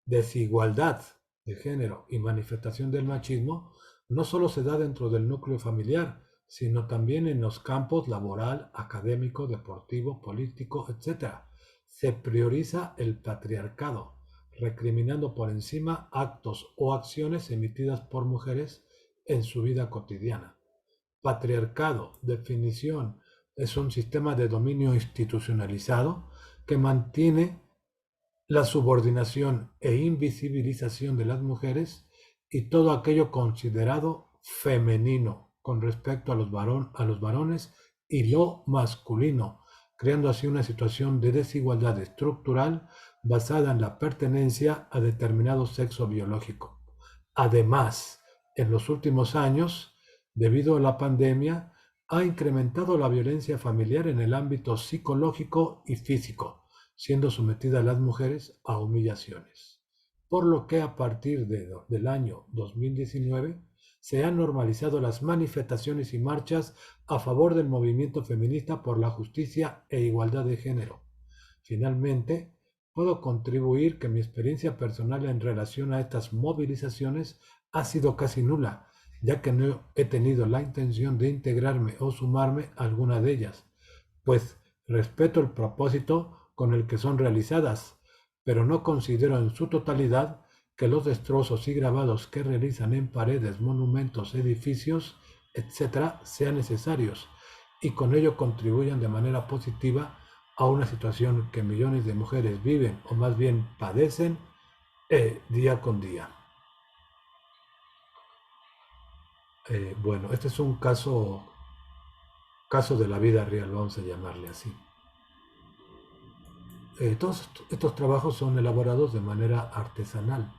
desigualdad de género y manifestación del machismo no solo se da dentro del núcleo familiar, sino también en los campos laboral, académico, deportivo, político, etc. Se prioriza el patriarcado, recriminando por encima actos o acciones emitidas por mujeres en su vida cotidiana. Patriarcado, definición, es un sistema de dominio institucionalizado que mantiene la subordinación e invisibilización de las mujeres y todo aquello considerado femenino con respecto a los varones y lo masculino, creando así una situación de desigualdad estructural basada en la pertenencia a determinado sexo biológico. Además, en los últimos años, debido a la pandemia, ha incrementado la violencia familiar en el ámbito psicológico y físico, siendo sometidas las mujeres a humillaciones. Por lo que a partir del año 2019 se han normalizado las manifestaciones y marchas a favor del movimiento feminista por la justicia e igualdad de género. Finalmente, puedo contribuir que mi experiencia personal en relación a estas movilizaciones ha sido casi nula, ya que no he tenido la intención de integrarme o sumarme a alguna de ellas, pues respeto el propósito con el que son realizadas, pero no considero en su totalidad que los destrozos y grabados que realizan en paredes, monumentos, edificios, etc., sean necesarios y con ello contribuyan de manera positiva a una situación que millones de mujeres viven o más bien padecen día con día. Bueno, este es un caso de la vida real, vamos a llamarle así. Todos estos trabajos son elaborados de manera artesanal.